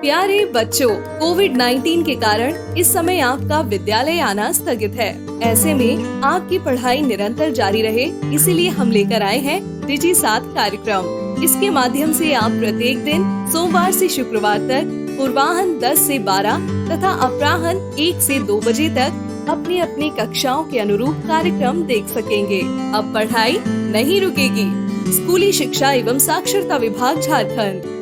प्यारे बच्चों, कोविड-19 के कारण इस समय आपका विद्यालय आना स्थगित है। ऐसे में आपकी पढ़ाई निरंतर जारी रहे, इसीलिए हम लेकर आए हैं डिजी साथ कार्यक्रम। इसके माध्यम से आप प्रत्येक दिन सोमवार से शुक्रवार तक पूर्वाह्न 10 से 12 तथा अपराह्न 1 से 2 बजे तक अपनी अपनी कक्षाओं के अनुरूप कार्यक्रम देख सकेंगे। अब पढ़ाई नहीं रुकेगी। स्कूली शिक्षा एवं साक्षरता विभाग झारखंड।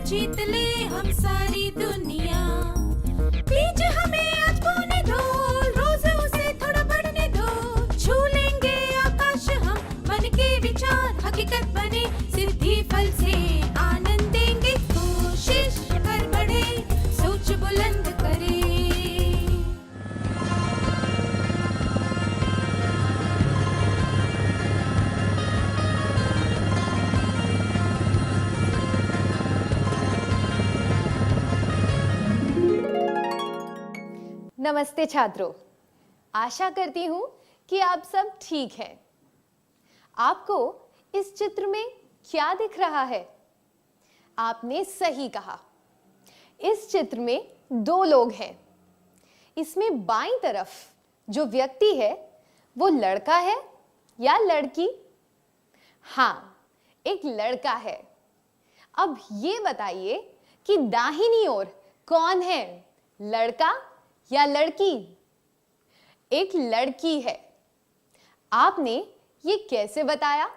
जीत ले हम सारी दुनिया। बीच हमें अपने दो, रोज उसे थोड़ा बढ़ने दो। छू लेंगे आकाश हम, मन के विचार हकीकत बने। सिद्धि फल से आनंद देंगे, कोशिश कर बढ़े, सोच बुलंद करे। नमस्ते छात्रों, आशा करती हूँ कि आप सब ठीक हैं। आपको इस चित्र में क्या दिख रहा है? आपने सही कहा, इस चित्र में 2 लोग हैं। इसमें बाईं तरफ जो व्यक्ति है वो लड़का है या लड़की? हाँ, एक लड़का है। अब ये बताइए कि दाहिनी ओर कौन है, लड़का या लड़की? एक लड़की है। आपने ये कैसे बताया?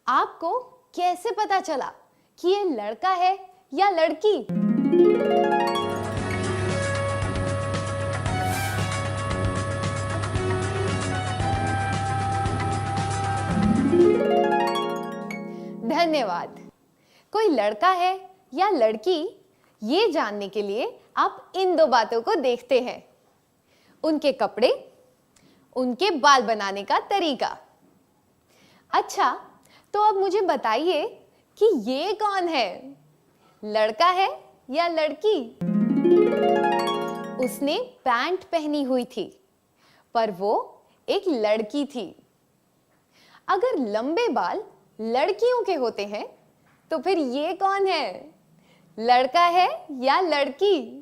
आपको कैसे पता चला कि ये लड़का है या लड़की? धन्यवाद। कोई लड़का है या लड़की, ये जानने के लिए आप इन 2 बातों को देखते हैं। उनके कपड़े, उनके बाल बनाने का तरीका। अच्छा, तो अब मुझे बताइए कि ये कौन है, लड़का है या लड़की? उसने पैंट पहनी हुई थी, पर वो एक लड़की थी। अगर लंबे बाल लड़कियों के होते हैं, तो फिर ये कौन है, लड़का है या लड़की?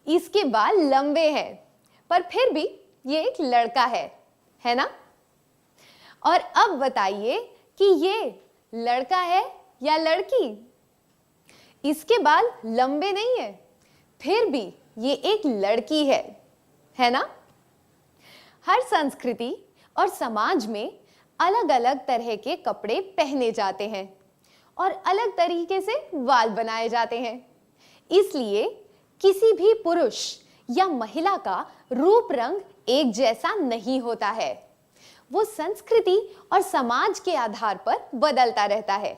इसके बाल लंबे हैं, पर फिर भी ये एक लड़का है ना? और अब बताइए कि ये लड़का है या लड़की? इसके बाल लंबे नहीं है, फिर भी ये एक लड़की है ना? हर संस्कृति और समाज में अलग अलग तरह के कपड़े पहने जाते हैं और अलग तरीके से बाल बनाए जाते हैं। इसलिए किसी भी पुरुष या महिला का रूप रंग एक जैसा नहीं होता है। वो संस्कृति और समाज के आधार पर बदलता रहता है।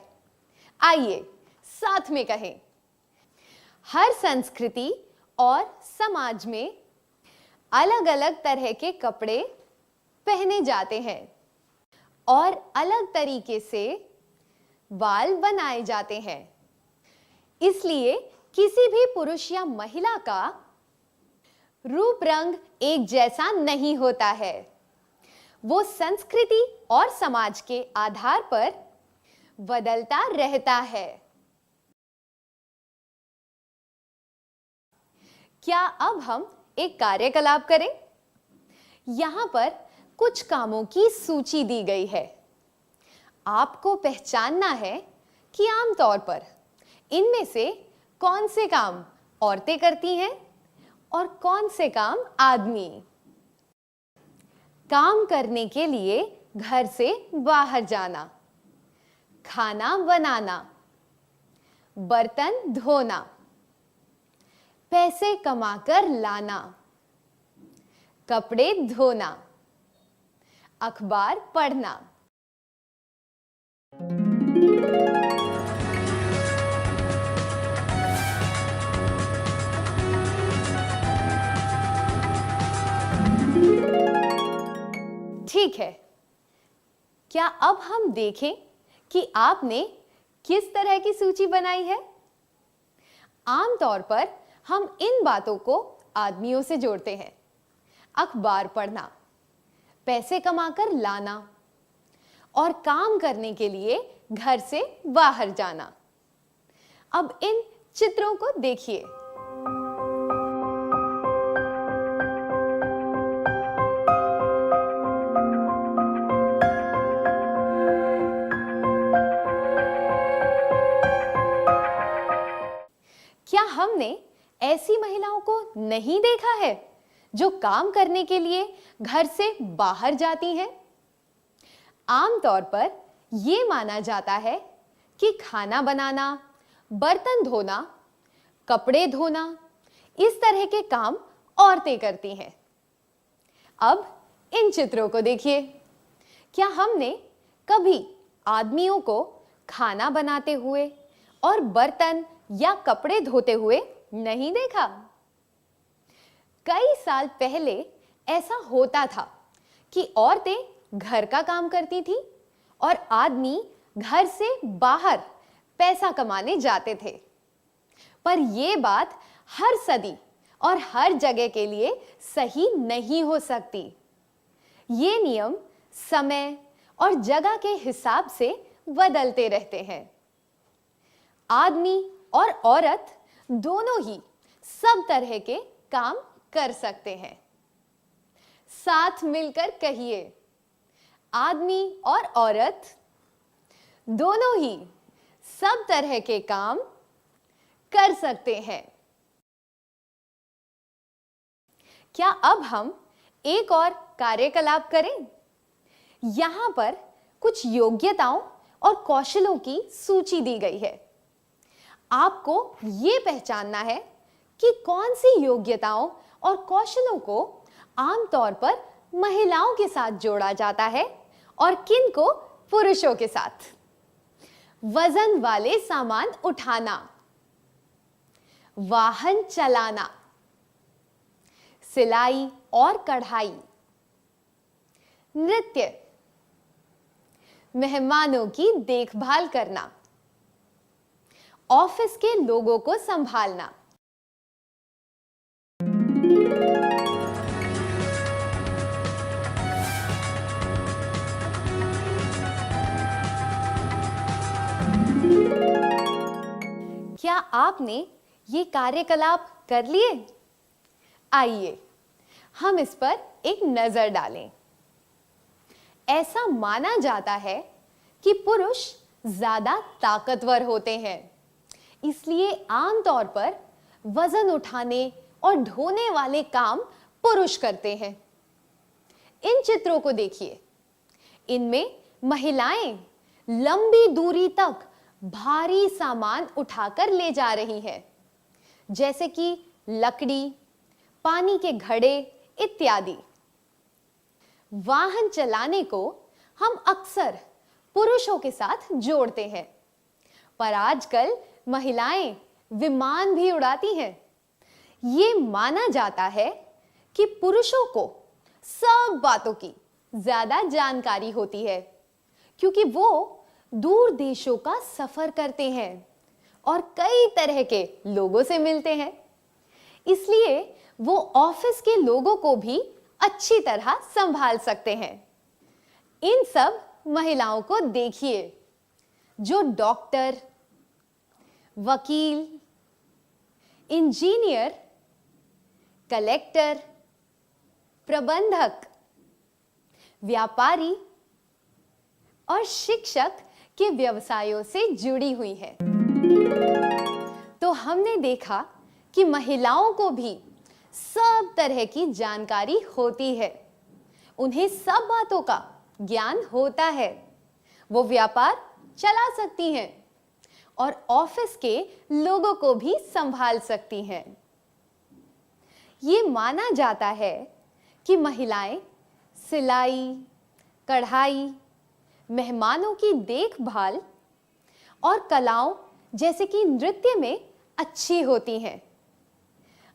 आइए साथ में कहें, हर संस्कृति और समाज में अलग अलग तरह के कपड़े पहने जाते हैं और अलग तरीके से बाल बनाए जाते हैं। इसलिए किसी भी पुरुष या महिला का रूप रंग एक जैसा नहीं होता है। वो संस्कृति और समाज के आधार पर बदलता रहता है। क्या अब हम एक कार्यकलाप करें? यहां पर कुछ कामों की सूची दी गई है। आपको पहचानना है कि आमतौर पर इनमें से कौन से काम औरतें करती हैं और कौन से काम आदमी। काम करने के लिए घर से बाहर जाना, खाना बनाना, बर्तन धोना, पैसे कमाकर लाना, कपड़े धोना, अखबार पढ़ना। ठीक है, क्या अब हम देखें कि आपने किस तरह की सूची बनाई है? आमतौर पर हम इन बातों को आदमियों से जोड़ते हैं। अखबार पढ़ना, पैसे कमाकर लाना और काम करने के लिए घर से बाहर जाना। अब इन चित्रों को देखिए। क्या हमने ऐसी महिलाओं को नहीं देखा है जो काम करने के लिए घर से बाहर जाती हैं? आमतौर पर यह माना जाता है कि खाना बनाना, बर्तन धोना, कपड़े धोना, इस तरह के काम औरतें करती हैं। अब इन चित्रों को देखिए। क्या हमने कभी आदमियों को खाना बनाते हुए और बर्तन या कपड़े धोते हुए नहीं देखा? कई साल पहले ऐसा होता था कि औरतें घर का काम करती थी और आदमी घर से बाहर पैसा कमाने जाते थे। पर यह बात हर सदी और हर जगह के लिए सही नहीं हो सकती। ये नियम समय और जगह के हिसाब से बदलते रहते हैं। आदमी और औरत दोनों ही सब तरह के काम कर सकते हैं। साथ मिलकर कहिए, आदमी और औरत दोनों ही सब तरह के काम कर सकते हैं। क्या अब हम एक और कार्यकलाप करें? यहां पर कुछ योग्यताओं और कौशलों की सूची दी गई है। आपको यह पहचानना है कि कौन सी योग्यताओं और कौशलों को आमतौर पर महिलाओं के साथ जोड़ा जाता है और किन को पुरुषों के साथ। वजन वाले सामान उठाना, वाहन चलाना, सिलाई और कढ़ाई, नृत्य, मेहमानों की देखभाल करना, ऑफिस के लोगों को संभालना। क्या आपने ये कार्यकलाप कर लिए? आइए हम इस पर एक नजर डालें। ऐसा माना जाता है कि पुरुष ज्यादा ताकतवर होते हैं, इसलिए आमतौर पर वजन उठाने और ढोने वाले काम पुरुष करते हैं। इन चित्रों को देखिए। इनमें महिलाएं लंबी दूरी तक भारी सामान उठाकर ले जा रही हैं, जैसे कि लकड़ी, पानी के घड़े इत्यादि। वाहन चलाने को हम अक्सर पुरुषों के साथ जोड़ते हैं, पर आजकल महिलाएं विमान भी उड़ाती हैं। ये माना जाता है कि पुरुषों को सब बातों की ज्यादा जानकारी होती है, क्योंकि वो दूर देशों का सफर करते हैं और कई तरह के लोगों से मिलते हैं। इसलिए वो ऑफिस के लोगों को भी अच्छी तरह संभाल सकते हैं। इन सब महिलाओं को देखिए जो डॉक्टर, वकील, इंजीनियर, कलेक्टर, प्रबंधक, व्यापारी और शिक्षक के व्यवसायों से जुड़ी हुई है। तो हमने देखा कि महिलाओं को भी सब तरह की जानकारी होती है, उन्हें सब बातों का ज्ञान होता है, वो व्यापार चला सकती हैं और ऑफिस के लोगों को भी संभाल सकती हैं। ये माना जाता है कि महिलाएं सिलाई, कढ़ाई, मेहमानों की देखभाल और कलाओं जैसे कि नृत्य में अच्छी होती हैं।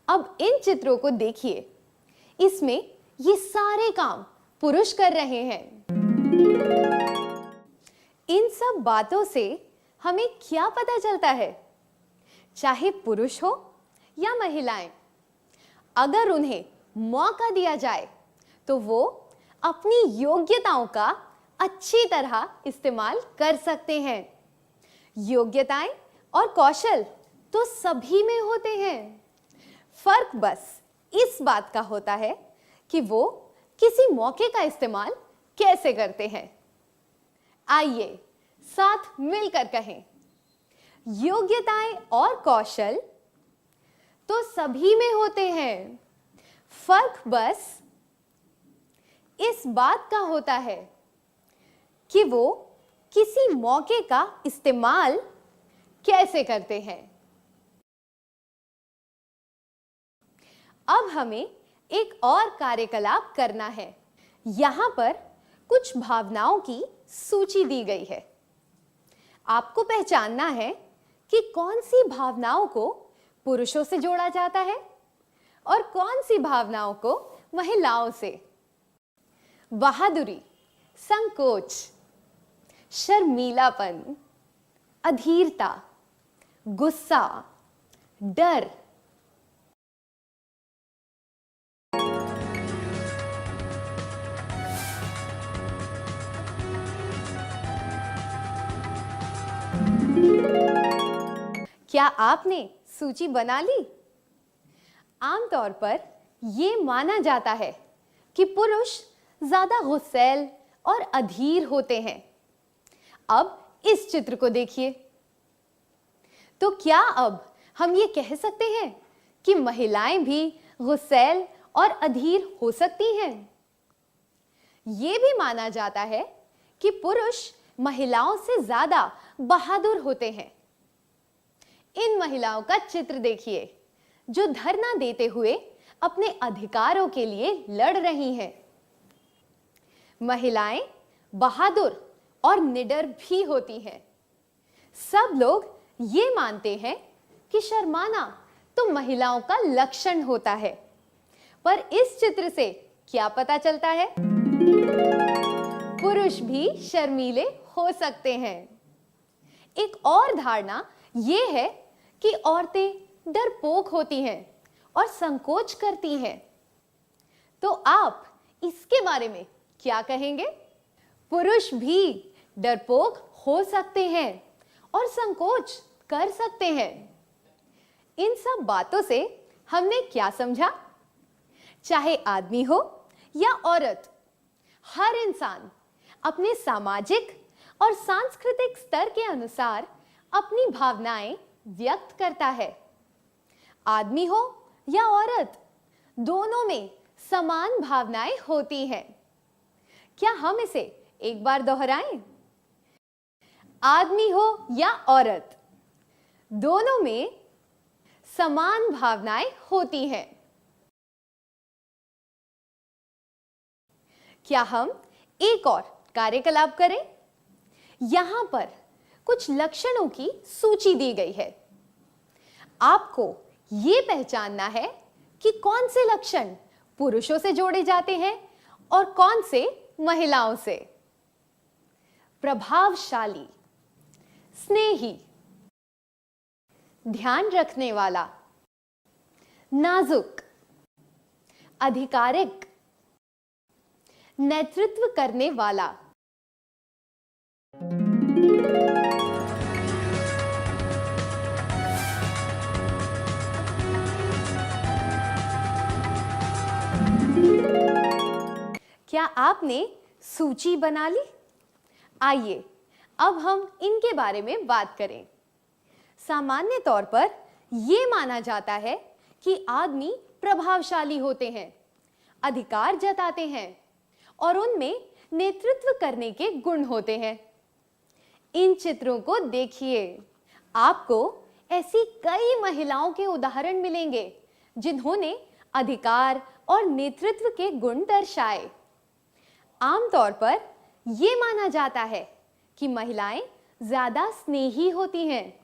अब इन चित्रों को देखिए। इसमें ये सारे काम पुरुष कर रहे हैं। इन सब बातों से हमें क्या पता चलता है? चाहे पुरुष हो या महिलाएं, अगर उन्हें मौका दिया जाए तो वो अपनी योग्यताओं का अच्छी तरह इस्तेमाल कर सकते हैं। योग्यताएं और कौशल तो सभी में होते हैं, फर्क बस इस बात का होता है कि वो किसी मौके का इस्तेमाल कैसे करते हैं। आइए साथ मिलकर कहें, योग्यताएं और कौशल तो सभी में होते हैं, फर्क बस इस बात का होता है कि वो किसी मौके का इस्तेमाल कैसे करते हैं। अब हमें एक और कार्यकलाप करना है। यहां पर कुछ भावनाओं की सूची दी गई है। आपको पहचानना है कि कौन सी भावनाओं को पुरुषों से जोड़ा जाता है और कौन सी भावनाओं को महिलाओं से। बहादुरी, संकोच, शर्मीलापन, अधीरता, गुस्सा, डर। क्या आपने सूची बना ली? आमतौर पर यह माना जाता है कि पुरुष ज्यादा गुस्सैल और अधीर होते हैं। अब इस चित्र को देखिए, तो क्या अब हम ये कह सकते हैं कि महिलाएं भी गुस्सैल और अधीर हो सकती हैं? ये भी माना जाता है कि पुरुष महिलाओं से ज्यादा बहादुर होते हैं। इन महिलाओं का चित्र देखिए जो धरना देते हुए अपने अधिकारों के लिए लड़ रही हैं। महिलाएं बहादुर और निडर भी होती हैं। सब लोग ये मानते हैं कि शर्माना तो महिलाओं का लक्षण होता है, पर इस चित्र से क्या पता चलता है? पुरुष भी शर्मीले हो सकते हैं। एक और धारणा ये है कि औरतें डरपोक होती हैं और संकोच करती हैं। तो आप इसके बारे में क्या कहेंगे? पुरुष भी डरपोक हो सकते हैं और संकोच कर सकते हैं। इन सब बातों से हमने क्या समझा? चाहे आदमी हो या औरत, हर इंसान अपने सामाजिक और सांस्कृतिक स्तर के अनुसार अपनी भावनाएं व्यक्त करता है। आदमी हो या औरत, दोनों में समान भावनाएं होती हैं। क्या हम इसे एक बार दोहराएं? आदमी हो या औरत, दोनों में समान भावनाएं होती हैं। क्या हम एक और कार्यकलाप करें? यहां पर कुछ लक्षणों की सूची दी गई है। आपको यह पहचानना है कि कौन से लक्षण पुरुषों से जोड़े जाते हैं और कौन से महिलाओं से। प्रभावशाली, स्नेही, ध्यान रखने वाला, नाजुक, आधिकारिक, नेतृत्व करने वाला। क्या आपने सूची बना ली? आइए अब हम इनके बारे में बात करें। सामान्य तौर पर यह माना जाता है कि आदमी प्रभावशाली होते हैं, अधिकार जताते हैं और उनमें नेतृत्व करने के गुण होते हैं। इन चित्रों को देखिए, आपको ऐसी कई महिलाओं के उदाहरण मिलेंगे जिन्होंने अधिकार और नेतृत्व के गुण दर्शाए। आमतौर पर यह माना जाता है कि महिलाएं ज्यादा स्नेही होती हैं,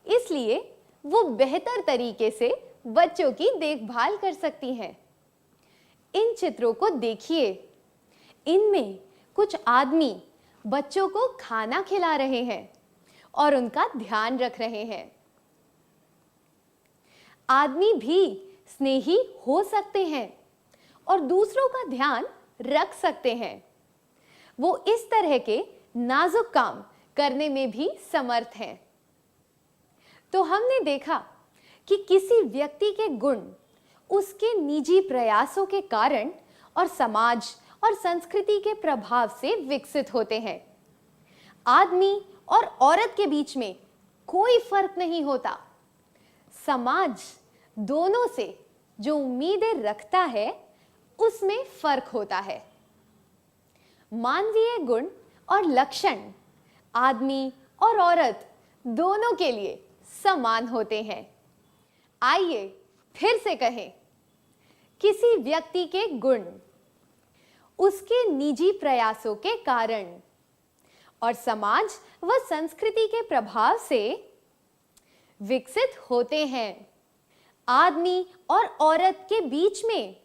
इसलिए वो बेहतर तरीके से बच्चों की देखभाल कर सकती हैं। इन चित्रों को देखिए, इनमें कुछ आदमी बच्चों को खाना खिला रहे हैं और उनका ध्यान रख रहे हैं। आदमी भी स्नेही हो सकते हैं और दूसरों का ध्यान रख सकते हैं। वो इस तरह के नाजुक काम करने में भी समर्थ हैं। तो हमने देखा कि किसी व्यक्ति के गुण उसके निजी प्रयासों के कारण और समाज और संस्कृति के प्रभाव से विकसित होते हैं। आदमी और औरत के बीच में कोई फर्क नहीं होता। समाज दोनों से जो उम्मीदें रखता है उसमें फर्क होता है। मानवीय गुण और लक्षण आदमी और औरत दोनों के लिए समान होते हैं। आइए फिर से कहें, किसी व्यक्ति के गुण उसके निजी प्रयासों के कारण और समाज व संस्कृति के प्रभाव से विकसित होते हैं। आदमी और औरत के बीच में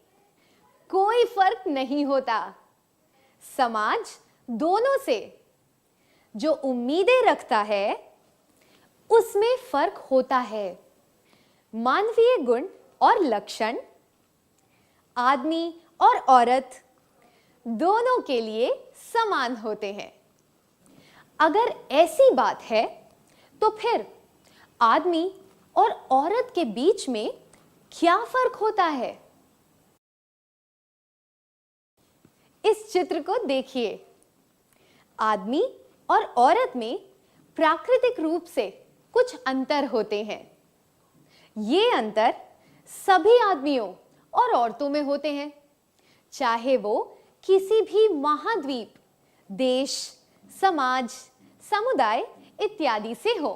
कोई फर्क नहीं होता। समाज दोनों से जो उम्मीदें रखता है उसमें फर्क होता है। मानवीय गुण और लक्षण आदमी और औरत दोनों के लिए समान होते हैं। अगर ऐसी बात है तो फिर आदमी और औरत के बीच में क्या फर्क होता है? इस चित्र को देखिए। आदमी और औरत में प्राकृतिक रूप से कुछ अंतर होते हैं। ये अंतर सभी आदमियों और औरतों में होते हैं, चाहे वो किसी भी महाद्वीप, देश, समाज, समुदाय इत्यादि से हो।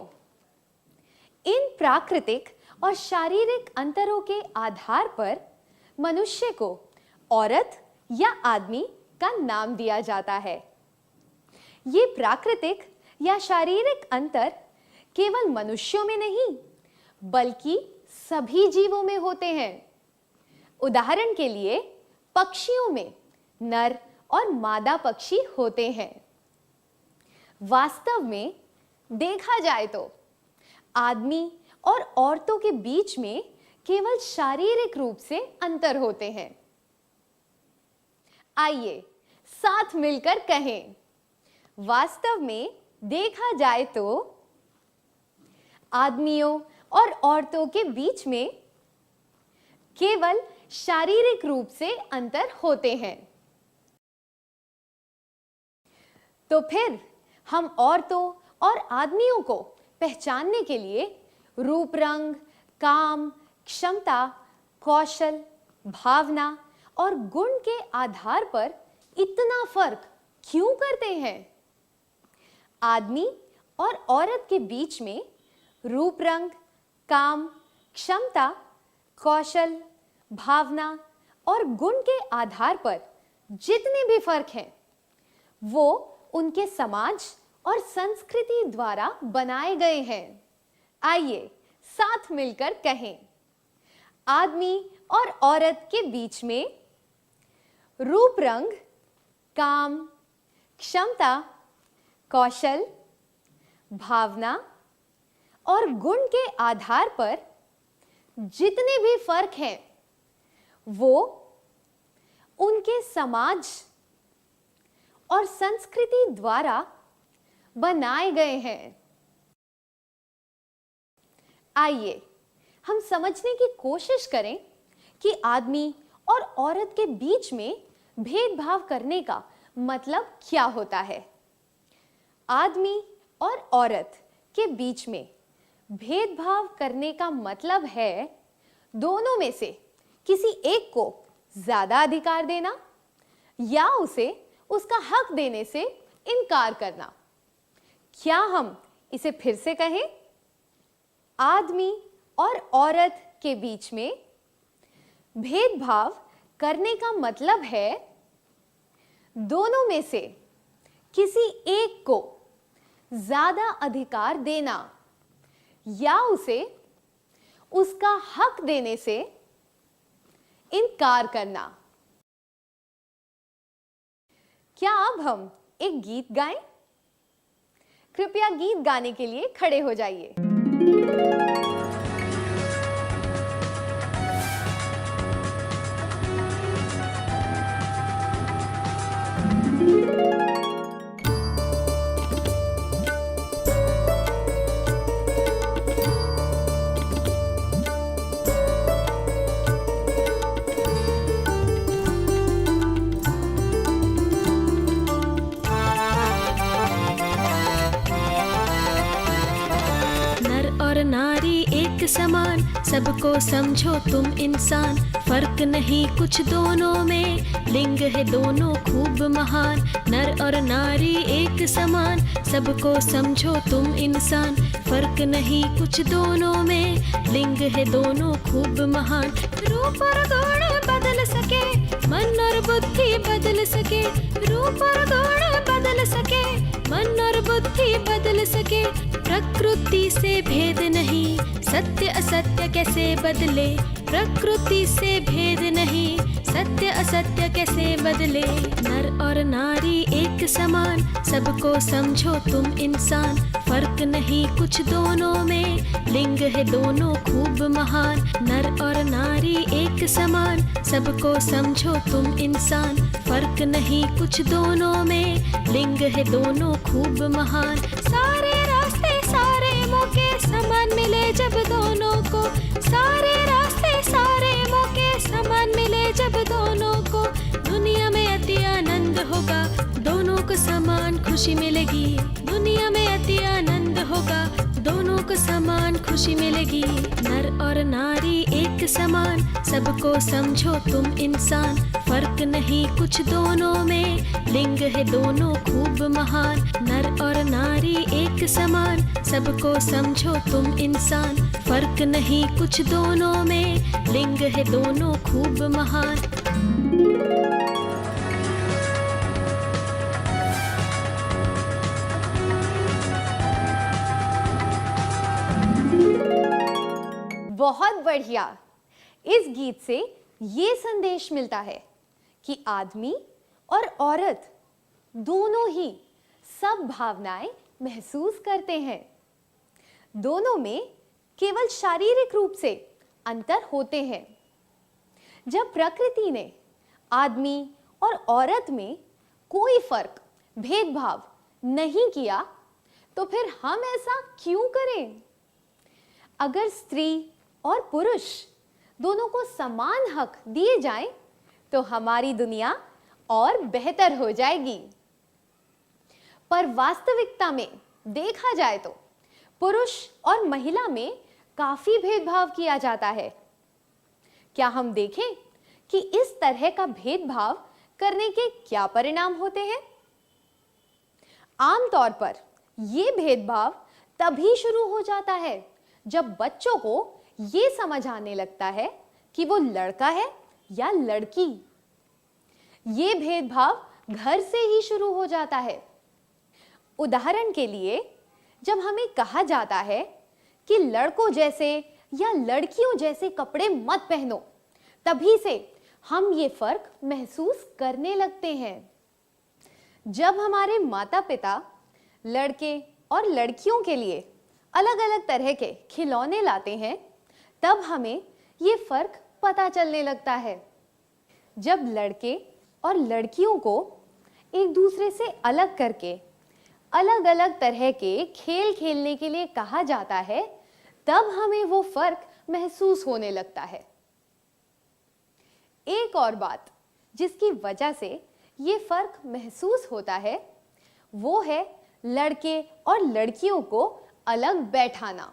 इन प्राकृतिक और शारीरिक अंतरों के आधार पर मनुष्य को औरत या आदमी का नाम दिया जाता है। ये प्राकृतिक या शारीरिक अंतर केवल मनुष्यों में नहीं बल्कि सभी जीवों में होते हैं। उदाहरण के लिए पक्षियों में नर और मादा पक्षी होते हैं। वास्तव में देखा जाए तो आदमी और औरतों के बीच में केवल शारीरिक रूप से अंतर होते हैं। आइए साथ मिलकर कहें, वास्तव में देखा जाए तो आदमियों और औरतों के बीच में केवल शारीरिक रूप से अंतर होते हैं। तो फिर हम औरतों और आदमियों को पहचानने के लिए रूप, रंग, काम, क्षमता, कौशल, भावना और गुण के आधार पर इतना फर्क क्यों करते हैं? आदमी और औरत के बीच में रूप, रंग, काम, क्षमता, कौशल, भावना और गुण के आधार पर जितने भी फर्क हैं वो उनके समाज और संस्कृति द्वारा बनाए गए हैं। आइए साथ मिलकर कहें, आदमी और औरत के बीच में रूप, रंग, काम, क्षमता, कौशल, भावना और गुण के आधार पर जितने भी फर्क हैं वो उनके समाज और संस्कृति द्वारा बनाए गए हैं। आइए हम समझने की कोशिश करें कि आदमी और औरत के बीच में भेदभाव करने का मतलब क्या होता है। आदमी और औरत के बीच में भेदभाव करने का मतलब है दोनों में से किसी एक को ज्यादा अधिकार देना या उसे उसका हक देने से इनकार करना। क्या हम इसे फिर से कहें? आदमी और औरत के बीच में भेदभाव करने का मतलब है दोनों में से किसी एक को ज्यादा अधिकार देना या उसे उसका हक देने से इनकार करना। क्या अब हम एक गीत गाएं? कृपया गीत गाने के लिए खड़े हो जाइए। नर और नारी एक समान, सबको समझो तुम इंसान। फर्क नहीं कुछ दोनों में, लिंग है दोनों खूब महान। नर और नारी एक समान, सबको समझो तुम इंसान। फर्क नहीं कुछ दोनों में, लिंग है दोनों खूब महान। रूप और गुण बदल सके, मन और बुद्धि बदल सके। रूप और गुण बदल सके, मन और बुद्धि बदल सके। प्रकृति से भेद नहीं, सत्य असत्य कैसे बदले। प्रकृति से भेद नहीं, सत्य असत्य कैसे बदले। नर और नारी एक समान, सबको समझो तुम इंसान। फर्क नहीं कुछ दोनों में, लिंग है दोनों खूब महान। नर और नारी एक समान, सबको समझो तुम इंसान। फर्क नहीं कुछ दोनों में, लिंग है दोनों खूब महान। सारे रास्ते सारे मौके समान मिले जब दोनों को। सारे रास्ते सारे मौके समान मिले जब दोनों को। दुनिया में अति आनंद होगा, दोनों को समान खुशी मिलेगी। दुनिया में अति आनंद होगा, दोनों को समान खुशी मिलेगी। नर और नारी एक समान, सबको समझो तुम इंसान। फर्क नहीं कुछ दोनों में, लिंग है दोनों खूब महान। नर और नारी एक समान, सबको समझो तुम इंसान। फर्क नहीं कुछ दोनों में, लिंग है दोनों खूब महान। बहुत बढ़िया। इस गीत से ये संदेश मिलता है कि आदमी और औरत दोनों ही सब भावनाएं महसूस करते हैं। दोनों में केवल शारीरिक रूप से अंतर होते हैं। जब प्रकृति ने आदमी और औरत में कोई फर्क, भेदभाव नहीं किया, तो फिर हम ऐसा क्यों करें? अगर स्त्री और पुरुष दोनों को समान हक दिए जाएं, तो हमारी दुनिया और बेहतर हो जाएगी। पर वास्तविकता में देखा जाए तो पुरुष और महिला में काफी भेदभाव किया जाता है। क्या हम देखें कि इस तरह का भेदभाव करने के क्या परिणाम होते हैं? आमतौर पर यह भेदभाव तभी शुरू हो जाता है जब बच्चों को ये समझ आने लगता है कि वो लड़का है या लड़की। ये भेदभाव घर से ही शुरू हो जाता है। उदाहरण के लिए, जब हमें कहा जाता है कि लड़कों जैसे या लड़कियों जैसे कपड़े मत पहनो, तभी से हम ये फर्क महसूस करने लगते हैं। जब हमारे माता पिता लड़के और लड़कियों के लिए अलग अलग तरह के खिलौने लाते हैं, तब हमें ये फर्क पता चलने लगता है। जब लड़के और लड़कियों को एक दूसरे से अलग करके अलग अलग तरह के खेल खेलने के लिए कहा जाता है, तब हमें वो फर्क महसूस होने लगता है। एक और बात जिसकी वजह से ये फर्क महसूस होता है, वो है लड़के और लड़कियों को अलग बैठाना।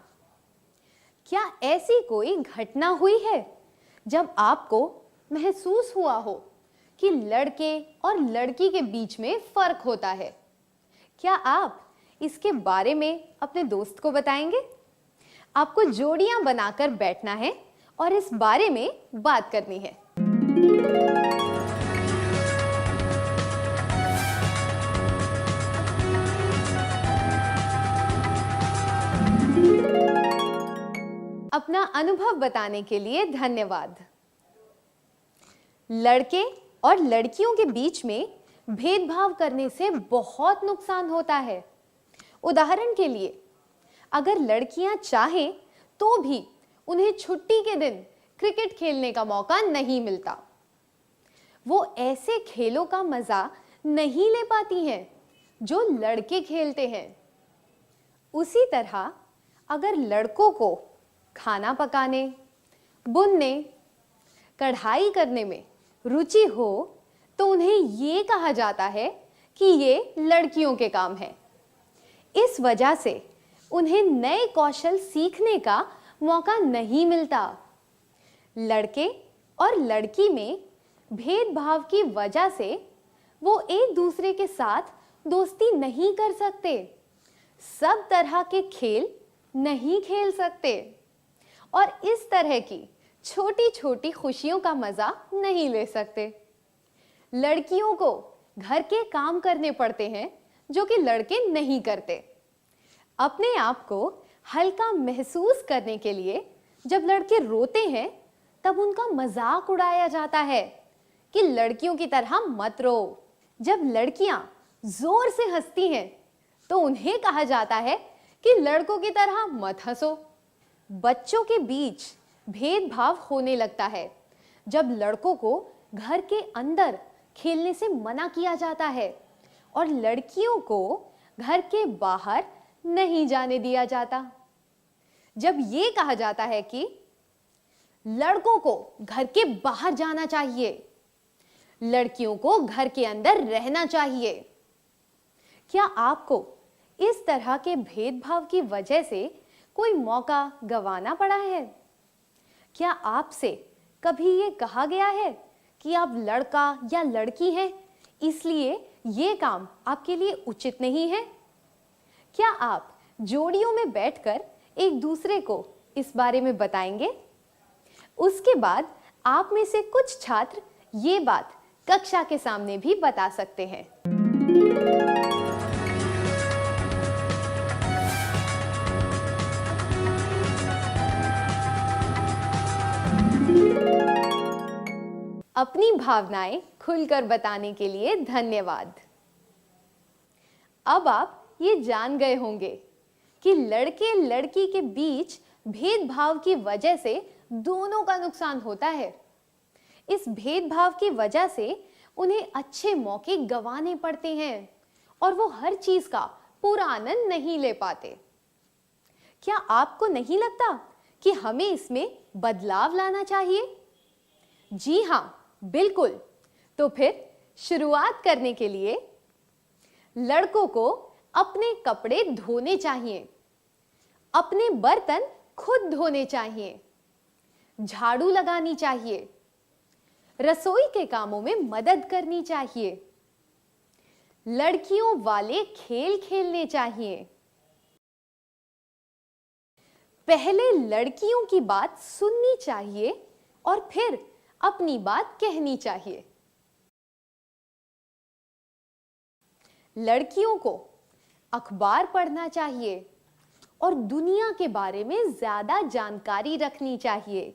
क्या ऐसी कोई घटना हुई है जब आपको महसूस हुआ हो कि लड़के और लड़की के बीच में फर्क होता है? क्या आप इसके बारे में अपने दोस्त को बताएंगे? आपको जोड़ियां बनाकर बैठना है और इस बारे में बात करनी है। अपना अनुभव बताने के लिए धन्यवाद। लड़के और लड़कियों के बीच में भेदभाव करने से बहुत नुकसान होता है। उदाहरण के लिए, अगर लड़कियां चाहें तो भी उन्हें छुट्टी के दिन क्रिकेट खेलने का मौका नहीं मिलता। वो ऐसे खेलों का मजा नहीं ले पाती हैं जो लड़के खेलते हैं। उसी तरह अगर लड़कों को खाना पकाने, बुनने, कढ़ाई करने में रुचि हो तो उन्हें ये कहा जाता है कि ये लड़कियों के काम है। इस वजह से उन्हें नए कौशल सीखने का मौका नहीं मिलता। लड़के और लड़की में भेदभाव की वजह से वो एक दूसरे के साथ दोस्ती नहीं कर सकते, सब तरह के खेल नहीं खेल सकते और इस तरह की छोटी छोटी खुशियों का मजा नहीं ले सकते। लड़कियों को घर के काम करने पड़ते हैं जो कि लड़के नहीं करते। अपने आप को हल्का महसूस करने के लिए जब लड़के रोते हैं तब उनका मजाक उड़ाया जाता है कि लड़कियों की तरह मत रो। जब लड़कियां जोर से हंसती हैं तो उन्हें कहा जाता है कि लड़कों की तरह मत हंसो। बच्चों के बीच भेदभाव होने लगता है जब लड़कों को घर के अंदर खेलने से मना किया जाता है और लड़कियों को घर के बाहर नहीं जाने दिया जाता। जब ये कहा जाता है कि लड़कों को घर के बाहर जाना चाहिए, लड़कियों को घर के अंदर रहना चाहिए। क्या आपको इस तरह के भेदभाव की वजह से कोई मौका गंवाना पड़ा है? क्या आपसे कभी ये कहा गया है कि आप लड़का या लड़की हैं, इसलिए ये काम आपके लिए उचित नहीं है? क्या आप जोड़ियों में बैठकर एक दूसरे को इस बारे में बताएंगे? उसके बाद आप में से कुछ छात्र ये बात कक्षा के सामने भी बता सकते हैं। अपनी भावनाएं खुलकर बताने के लिए धन्यवाद। अब आप ये जान गए होंगे कि लड़के लड़की के बीच भेदभाव की वजह से दोनों का नुकसान होता है। इस भेदभाव की वजह से उन्हें अच्छे मौके गंवाने पड़ते हैं और वो हर चीज का पूरा आनंद नहीं ले पाते। क्या आपको नहीं लगता कि हमें इसमें बदलाव लाना चाहिए? जी हाँ, बिल्कुल। तो फिर शुरुआत करने के लिए लड़कों को अपने कपड़े धोने चाहिए, अपने बर्तन खुद धोने चाहिए, झाड़ू लगानी चाहिए, रसोई के कामों में मदद करनी चाहिए, लड़कियों वाले खेल खेलने चाहिए। पहले लड़कियों की बात सुननी चाहिए और फिर अपनी बात कहनी चाहिए। लड़कियों को अखबार पढ़ना चाहिए और दुनिया के बारे में ज्यादा जानकारी रखनी चाहिए।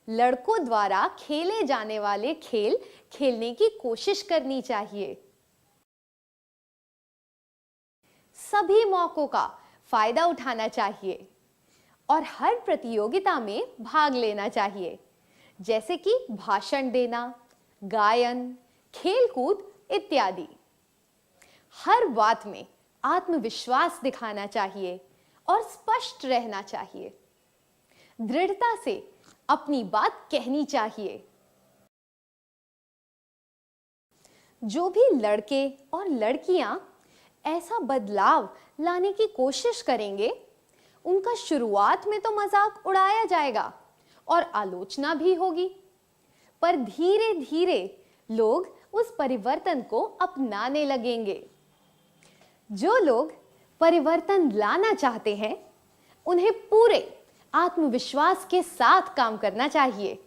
लड़कों द्वारा खेले जाने वाले खेल खेलने की कोशिश करनी चाहिए। सभी मौकों का फायदा उठाना चाहिए और हर प्रतियोगिता में भाग लेना चाहिए, जैसे कि भाषण देना, गायन, खेलकूद इत्यादि। हर बात में आत्मविश्वास दिखाना चाहिए और स्पष्ट रहना चाहिए। दृढ़ता से अपनी बात कहनी चाहिए। जो भी लड़के और लड़कियां ऐसा बदलाव लाने की कोशिश करेंगे, उनका शुरुआत में तो मजाक उड़ाया जाएगा और आलोचना भी होगी, पर धीरे धीरे लोग उस परिवर्तन को अपनाने लगेंगे। जो लोग परिवर्तन लाना चाहते हैं, उन्हें पूरे आत्मविश्वास के साथ काम करना चाहिए।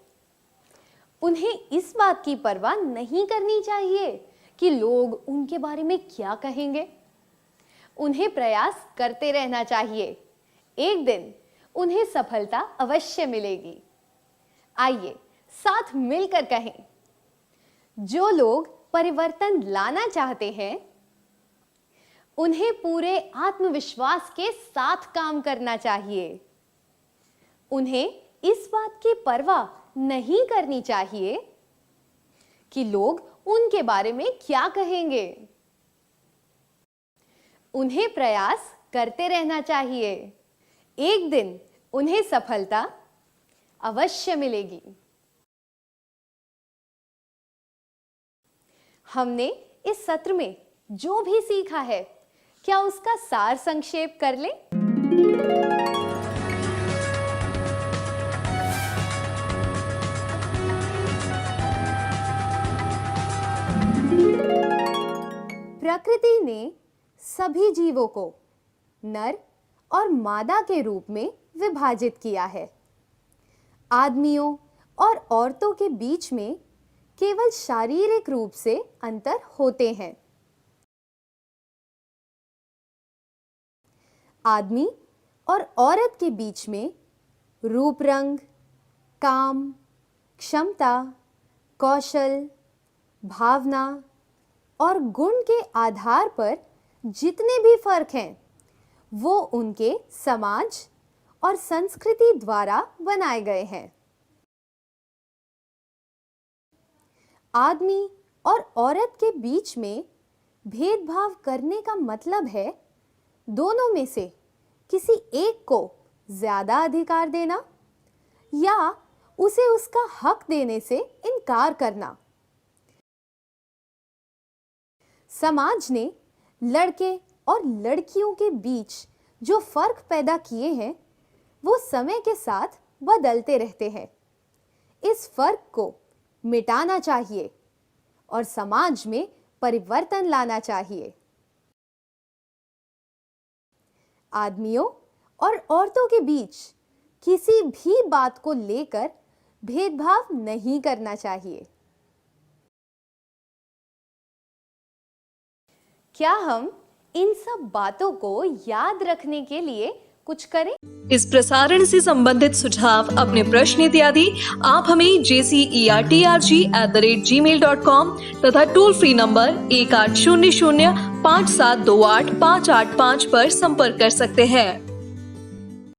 उन्हें इस बात की परवाह नहीं करनी चाहिए कि लोग उनके बारे में क्या कहेंगे। उन्हें प्रयास करते रहना चाहिए। एक दिन उन्हें सफलता अवश्य मिलेगी। आइए साथ मिलकर कहें, जो लोग परिवर्तन लाना चाहते हैं, उन्हें पूरे आत्मविश्वास के साथ काम करना चाहिए। उन्हें इस बात की परवाह नहीं करनी चाहिए कि लोग उनके बारे में क्या कहेंगे। उन्हें प्रयास करते रहना चाहिए। एक दिन उन्हें सफलता अवश्य मिलेगी। हमने इस सत्र में जो भी सीखा है, क्या उसका सार संक्षेप कर लें? प्रकृति ने सभी जीवों को नर और मादा के रूप में विभाजित किया है। आदमियों और औरतों के बीच में केवल शारीरिक रूप से अंतर होते हैं। आदमी और औरत के बीच में रूप रंग, काम, क्षमता, कौशल, भावना और गुण के आधार पर जितने भी फर्क हैं, वो उनके समाज और संस्कृति द्वारा बनाए गए हैं। आदमी और औरत के बीच में भेदभाव करने का मतलब है दोनों में से किसी एक को ज्यादा अधिकार देना या उसे उसका हक देने से इनकार करना। समाज ने लड़के और लड़कियों के बीच जो फर्क पैदा किए हैं, वो समय के साथ बदलते रहते हैं। इस फर्क को मिटाना चाहिए और समाज में परिवर्तन लाना चाहिए। आदमियों और औरतों के बीच किसी भी बात को लेकर भेदभाव नहीं करना चाहिए। क्या हम इन सब बातों को याद रखने के लिए कुछ करें? इस प्रसारण से संबंधित सुझाव, अपने प्रश्न इत्यादि आप हमें jcerg@gmail.com तथा टोल फ्री नंबर 1800 5728 585 पर संपर्क कर सकते हैं।